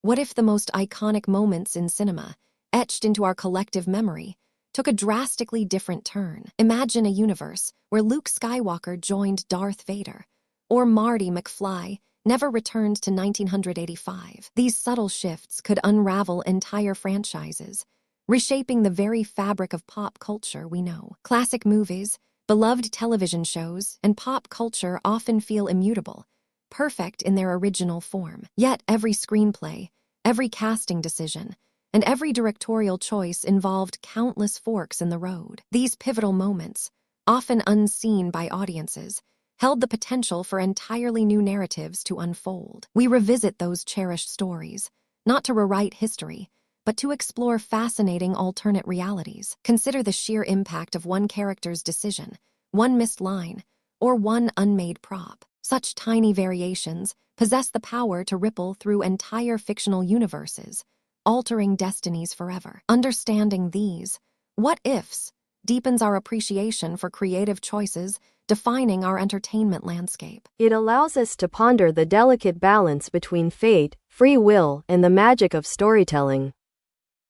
What if the most iconic moments in cinema, etched into our collective memory, took a drastically different turn? Imagine a universe where Luke Skywalker joined Darth Vader, or Marty McFly never returned to 1985. These subtle shifts could unravel entire franchises, reshaping the very fabric of pop culture we know. Classic movies, beloved television shows, and pop culture often feel immutable, perfect in their original form. Yet every screenplay, every casting decision, and every directorial choice involved countless forks in the road. These pivotal moments, often unseen by audiences, held the potential for entirely new narratives to unfold. We revisit those cherished stories, not to rewrite history, but to explore fascinating alternate realities. Consider the sheer impact of one character's decision, one missed line, or one unmade prop. Such tiny variations possess the power to ripple through entire fictional universes, altering destinies forever. Understanding these what ifs deepens our appreciation for creative choices defining our entertainment landscape. It allows us to ponder the delicate balance between fate, free will, and the magic of storytelling.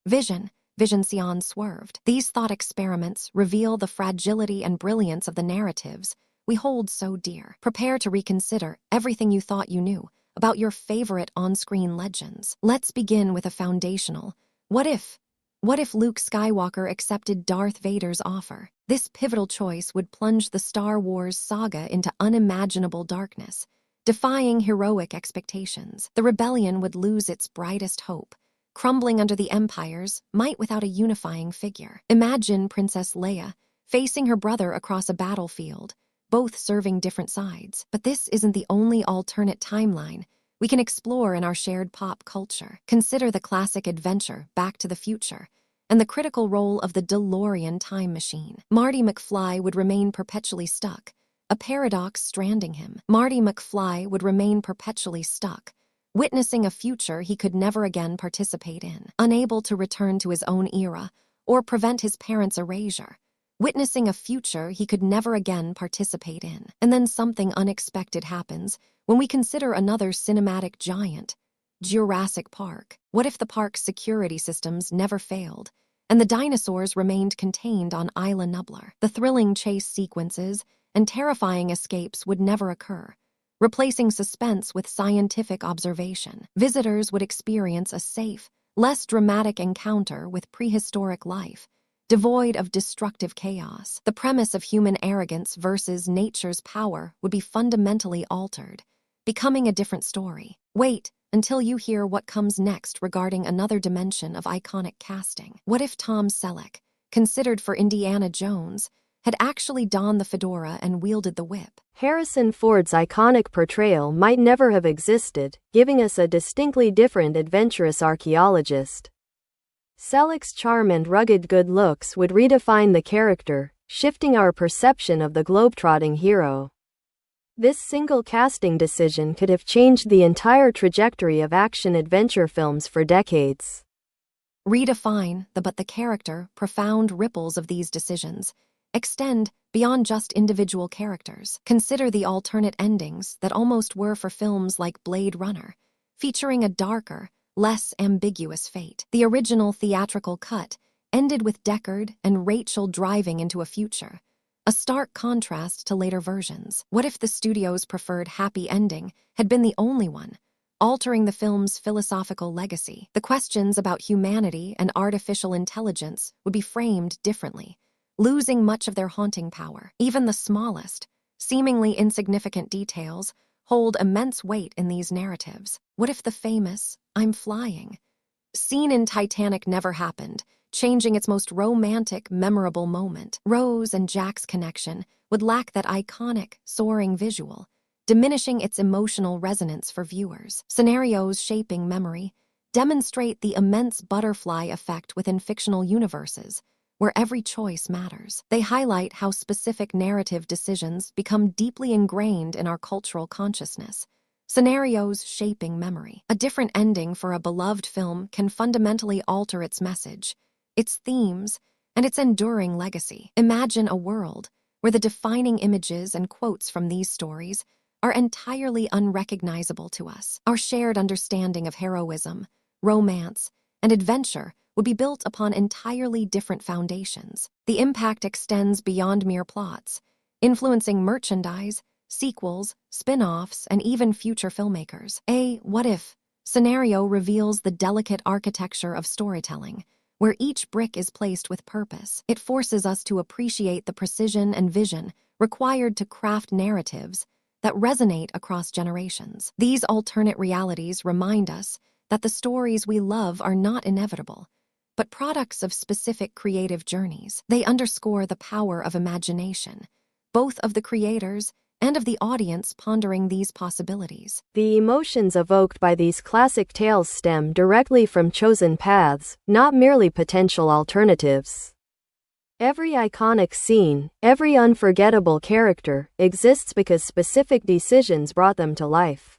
Vision Sion swerved. These thought experiments reveal the fragility and brilliance of the narratives we hold so dear. Prepare to reconsider everything you thought you knew about your favorite on-screen legends. Let's begin with a foundational what if? What if Luke Skywalker accepted Darth Vader's offer? This pivotal choice would plunge the Star Wars saga into unimaginable darkness, defying heroic expectations. The rebellion would lose its brightest hope, crumbling under the Empire's might without a unifying figure. Imagine Princess Leia facing her brother across a battlefield, both serving different sides. But this isn't the only alternate timeline we can explore in our shared pop culture. Consider the classic adventure Back to the Future and the critical role of the DeLorean time machine. Marty McFly would remain perpetually stuck, a paradox stranding him. Marty McFly would remain perpetually stuck, witnessing a future he could never again participate in, unable to return to his own era or prevent his parents' erasure, witnessing a future he could never again participate in. And then something unexpected happens when we consider another cinematic giant, Jurassic Park. What if the park's security systems never failed, and the dinosaurs remained contained on Isla Nublar? The thrilling chase sequences and terrifying escapes would never occur, replacing suspense with scientific observation. Visitors would experience a safe, less dramatic encounter with prehistoric life, devoid of destructive chaos. The premise of human arrogance versus nature's power would be fundamentally altered, becoming a different story. Wait until you hear what comes next regarding another dimension of iconic casting. What if Tom Selleck, considered for Indiana Jones, had actually donned the fedora and wielded the whip? Harrison Ford's iconic portrayal might never have existed, giving us a distinctly different adventurous archaeologist. Selleck's charm and rugged good looks would redefine the character, shifting our perception of the globetrotting hero. This single casting decision could have changed the entire trajectory of action-adventure films for decades. Redefine the character, profound ripples of these decisions extend beyond just individual characters. Consider the alternate endings that almost were for films like Blade Runner, featuring a darker, less ambiguous fate. The original theatrical cut ended with Deckard and Rachel driving into a future, a stark contrast to later versions. What if the studio's preferred happy ending had been the only one, altering the film's philosophical legacy? The questions about humanity and artificial intelligence would be framed differently, losing much of their haunting power. Even the smallest, seemingly insignificant details hold immense weight in these narratives. What if the famous "I'm flying" scene in Titanic never happened, changing its most romantic, memorable moment? Rose and Jack's connection would lack that iconic, soaring visual, diminishing its emotional resonance for viewers. Scenarios shaping memory demonstrate the immense butterfly effect within fictional universes, where every choice matters. They highlight how specific narrative decisions become deeply ingrained in our cultural consciousness. Scenarios shaping memory. A different ending for a beloved film can fundamentally alter its message, its themes, and its enduring legacy. Imagine a world where the defining images and quotes from these stories are entirely unrecognizable to us. Our shared understanding of heroism, romance, and adventure would be built upon entirely different foundations. The impact extends beyond mere plots, influencing merchandise, sequels, spin-offs, and even future filmmakers. A what-if scenario reveals the delicate architecture of storytelling, where each brick is placed with purpose. It forces us to appreciate the precision and vision required to craft narratives that resonate across generations. These alternate realities remind us that the stories we love are not inevitable, but products of specific creative journeys. They underscore the power of imagination, both of the creators and of the audience pondering these possibilities. The emotions evoked by these classic tales stem directly from chosen paths, not merely potential alternatives. Every iconic scene, every unforgettable character, exists because specific decisions brought them to life.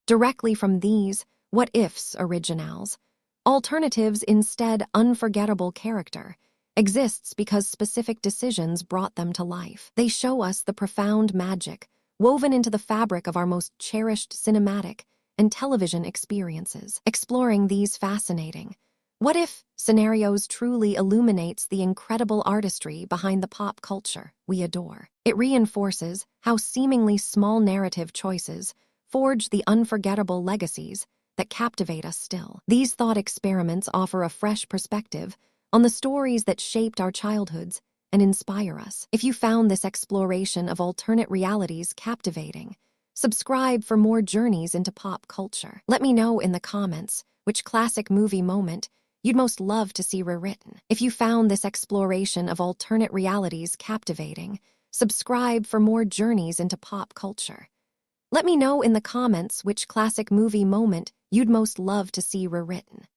Directly from these what-ifs originals, alternatives instead unforgettable character exists because specific decisions brought them to life. They show us the profound magic woven into the fabric of our most cherished cinematic and television experiences. Exploring these fascinating what-if scenarios truly illuminates the incredible artistry behind the pop culture we adore. It reinforces how seemingly small narrative choices forge the unforgettable legacies that captivate us still. These thought experiments offer a fresh perspective on the stories that shaped our childhoods and inspire us. If you found this exploration of alternate realities captivating, subscribe for more journeys into pop culture. Let me know in the comments which classic movie moment you'd most love to see rewritten. If you found this exploration of alternate realities captivating, subscribe for more journeys into pop culture. Let me know in the comments which classic movie moment you'd most love to see rewritten.